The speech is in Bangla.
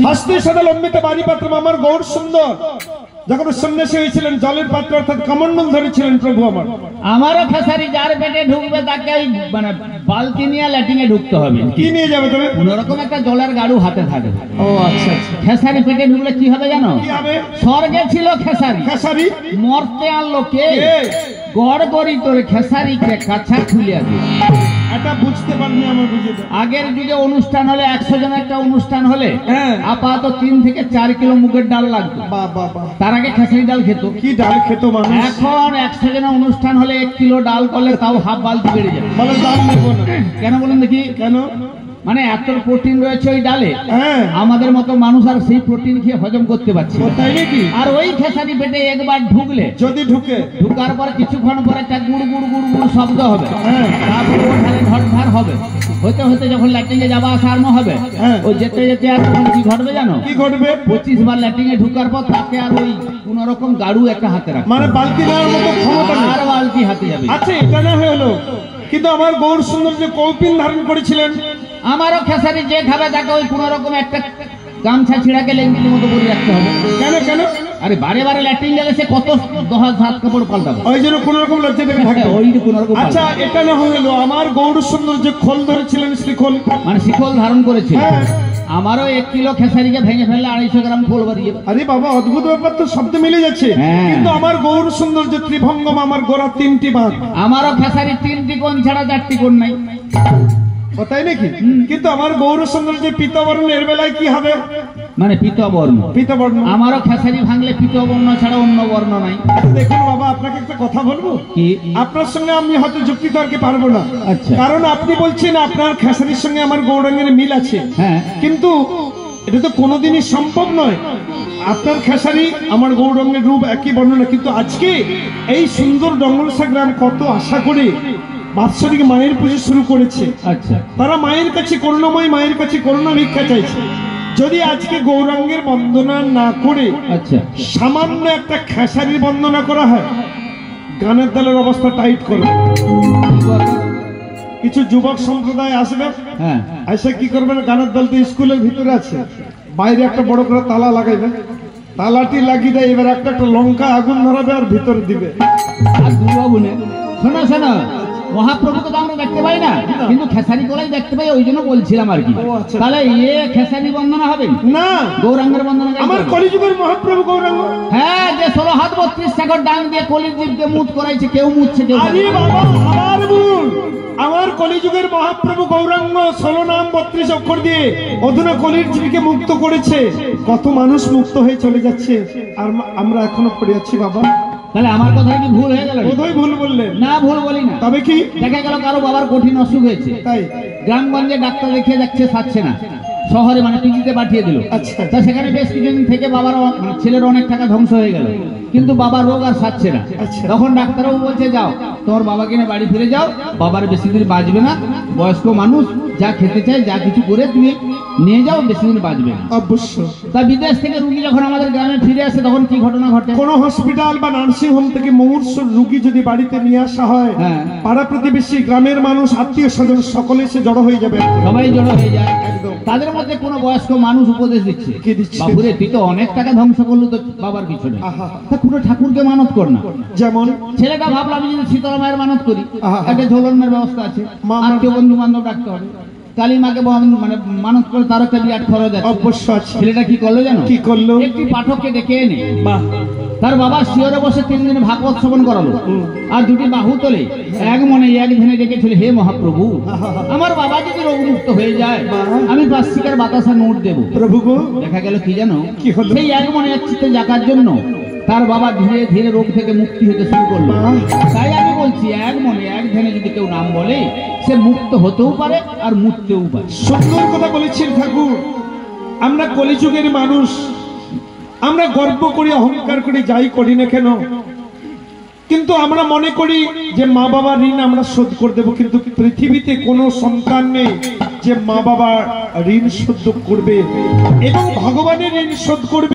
হাসতে সাদা লম্বিত বাড়ি পাত্র আমার গৌর সুন্দর যখন সন্ন্যাসী হয়েছিলেন জলের পাত্র অর্থাৎ কমণ্ডল ধরেছিলেন প্রভু আমার। আমারও খেসারি যার পেটে ঢুকবে তাকে মানে বালতি নিয়ে ল্যাটিনে ঢুকতে হবে। কি নিয়ে যাবে তবে? কোনরকম একটা জলের গাড়ু হাতে থাকবে। ও আচ্ছা আচ্ছা। খেসারি পেটে ঢুকলে কি হবে জানো? কি হবে? স্বর্গে ছিল খেসারি, খেসারি মরতে আনলো কে? গড় গড়ি তোর খেসারিকে কাছা খুলে দিয়ে। এটা বুঝতে পারনি আমার বুঝে। আগের যুগে অনুষ্ঠান হলে 100 জন একটা অনুষ্ঠান হলে আপাতত 3 থেকে 4 কিলো মুগের ডাল লাগতো। তার আগে খেসারি ডাল খেত। কি ডাল খেত মানুষ? এখন 100 জনের অনুষ্ঠান হলে 1 কিলো ডাল করলে তাও হাফ বালতি বেড়ে যাবে। বলে ডাল নেব না কেন বলেন দেখি? কেন? মানে এত প্রোটিন রয়েছে ওই ডালে, আমাদের মতো মানুষ আর সেই প্রোটিন খেয়ে হজম করতে পারছে না। তাই নাকি? আর ওই খেসারি পেটে একবার ঢুকলে, যদি ঢুকার পরে কিছুক্ষণ পরে একটা গুড় গুড় গুড় গুড় শব্দ হবে, তারপরে ওঠালে ঝড় হবে, হতে হতে যখন ল্যাট্রিনে যাওয়া আসা আরম্ভ হবে, ওই যেতে যেতে আর তখন কি ঘটবে জানো? কি ঘটবে? 25 বার ল্যাট্রিনে ঢুকার পর তাকে আর ওই কোন রকম গাড়ু একটা হাতে রাখবে, মানে বালতি নেওয়ার মতো ক্ষমতা নেই, আর বালতি হাতে যাবে। আচ্ছা এটা না হলো, কিন্তু আমার গৌর সুন্দর যে কৌপিন ধারণ করেছিলেন, আমারও খেসারি যে খাবে তাকে ওই কোন রকম একটা গামছা ছিঁড়াকে লেঙ্গির মতো করে রাখতে হবে। কেন কেন? আরে বারে বারে ল্যাট্রিন গেলে সে কত 10 হাত কাপড় পাল্টাবে, ওই জন্য কোন রকম লজ্জা থেকে থাকে। আচ্ছা এটা না হলো, আমার গৌর সুন্দর যে খোল ধরেছিলেন, শ্রীখোল মানে শিখল ধারণ করেছিল, আমারও 1 কিলো খেসারিকে ভেঙে ফেললে 250 গ্রাম খোল বাড়িয়ে। আরে বাবা অদ্ভুত ব্যাপার তো, শব্দ মিলে যাচ্ছে। কিন্তু আমার গৌর সুন্দর যে ত্রিভঙ্গম, আমার গোড়া 3টি বাঁক, আমারও খেসারি 3টি কোণ ছাড়া 4টি কোণ নাই, তাই নাকি? কিন্তু আমার গৌর সুন্দর যে পিতবর্ণ, এর বেলায় কি হবে? মানে পিতবর্ণ, পিতবর্ণ আমারও খেসারি ভাঙলে পিতবর্ণ ছাড়া অন্য বর্ণ নাই। দেখুন বাবা, আপনাকে একটা কথা বলবো, কি? আপনার সঙ্গে আমি হয়তো যুক্তি তর্কে পারবো না। আচ্ছা। কারণ আপনি বলছেন আপনার খেসারির সঙ্গে আমার গৌরাঙ্গের মিল আছে, কিন্তু এটা তো কোনোদিনই সম্ভব নয়। আপনার খেসারি আমার গৌরাঙ্গের রূপ একই বর্ণনা, কিন্তু আজকে এই সুন্দর ডঙ্গলসা গ্রাম কত আশা করে বাৎসরিক মায়ের পুজো শুরু করেছে। আচ্ছা। তারা মায়ের কাছে করুণাময়, মায়ের কাছে করুণা ভিক্ষা চাইছে। যদি আজকে গৌরাঙ্গের বন্দনা না করে সামান্য একটা খেসারির বন্দনা করা হয়, গানের দলের অবস্থা টাইট করবে। কিছু যুবক সম্প্রদায় আসবে, এসে কি করবেন, গানের দল তো স্কুলের ভিতরে আছে, বাইরে একটা বড় করে তালা লাগাইবে, তালাটি লাগিয়ে দেয়, এবার একটা লঙ্কা আগুন ধরাবে আর ভিতরে দিবে। আর দুর্বাবু শোনো শোনো, মহাপ্রভুকে তো আমরা দেখতে পাই না, কিন্তু খেসারি কলাই দেখতে পাই, ওই জন্য বলছিলাম আর কি। তাহলে খেসারি বন্দনা হবে না, গৌরাঙ্গের বন্দনা। আমার কলিযুগের মহাপ্রভু গৌরাঙ্গ, হ্যাঁ, যে 16 হাত 32 সাগর ডাং দিয়ে কলিযুগকে মুত করাইছে, কেউ মুতছে কেউ। আরে বাবা আমার ভুল, আমার কলিযুগের মহাপ্রভু গৌরাঙ্গ 16 নাম 32 অক্ষর দিয়ে অধুনা কলির জীবকে মুক্ত করেছে। কত মানুষ মুক্ত হয়ে চলে যাচ্ছে, আর আমরা এখনো পড়ে আছি বাবা। তাহলে আমার কথা কি ভুল হয়ে গেল? বোধহয় ভুল বললে। না, ভুল বলি না। তবে কি দেখা গেল কারো বাবার কঠিন অসুখ হয়েছে, তাই গ্রামগঞ্জে ডাক্তার দেখিয়ে যাচ্ছে, সারছে না, শহরে মানে পিজিতে পাঠিয়ে দিল। আচ্ছা। তা সেখানে বেশ কিছুদিন থেকে বাবার মানে ছেলের অনেক টাকা ধ্বংস হয়ে গেল, কিন্তু বাবার রোগ আর সারছে না। তখন ডাক্তারবাবু বলছে, যাও তোমার বাবাকে নিয়ে বাড়ি ফিরে যাও, বাবার বেশি দিন বাঁচবে না, বয়স্ক মানুষ, যা খেতে চায় যা কিছু করে তুমি নিয়ে যাও, বেশি দিন বাঁচবে না। অবশ্য। তা বিদেশ থেকে রুগী যখন আমাদের গ্রামে ফিরে আসে, তখন কি ঘটনা ঘটে? কোন হসপিটাল বা নার্সিং হোম থেকে মুমূর্ষ রুগী যদি বাড়িতে নিয়ে আসা হয়, পাড়া প্রতিবেশী, গ্রামের মানুষ, আত্মীয় স্বজন সকলে এসে জড়ো হয়ে যাবে, সবাই জড়ো হয়ে যায়। একদম। তাদের মধ্যে কোনো বয়স্ক মানুষ উপদেশ দিচ্ছে, কি দিচ্ছে? বাবুরে তুই তো অনেক টাকা ধ্বংস করলো তো বাবার পিছনে, তা কোনো ঠাকুরকে মানত কর না। যেমন ছেলেটা ভাবলো আমি যদি শীতলা মায়ের মানত করি, একটা ঝোলনের ব্যবস্থা আছে, আত্মীয় বন্ধু বান্ধব ডাকতে হবে, কালী মাকে মানে মানত করে তার একটা বিরাট খরচ আছে। অবশ্য আছে। ছেলেটা কি করলো জানো? কি করলো? একটি পাঠককে ডেকে এনে তার বাবা শিয়রে বসে 3 দিন ভাগবত শ্রবণ করালো, আর 2টি বাহু তোলে এক মনে এক ধ্যানে ডেকেছিল, হে মহাপ্রভু, আমার বাবা যদি রোগমুক্ত হয়ে যায়, আমি প্লাস্টিকের বাতাসা নোট দেবো। প্রভু গো, দেখা গেল কি জানো, সেই এক মনে এক চিত্তে জাগার জন্য তার বাবা ধীরে ধীরে রোগ থেকে মুক্তি হতে শুরু করলো। তাই আমি বলছি, এক মনে এক ধ্যানে যদি কেউ নাম বলে, সে মুক্ত হতেও পারে আর মুক্তেও পারে। সুন্দর কথা বলেছেন ঠাকুর। আমরা কলিযুগের মানুষ, আমরা গর্ব করি, অহংকার করি, যাই করি না কেন, কিন্তু আমরা মনে করি যে মা বাবার ঋণ আমরা শোধ করে দেবো। কিন্তু পৃথিবীতে কোনো সন্তান নেই যে মা বাবার ঋণ শোধ করবে এবং ভগবানের ঋণ শোধ করবে।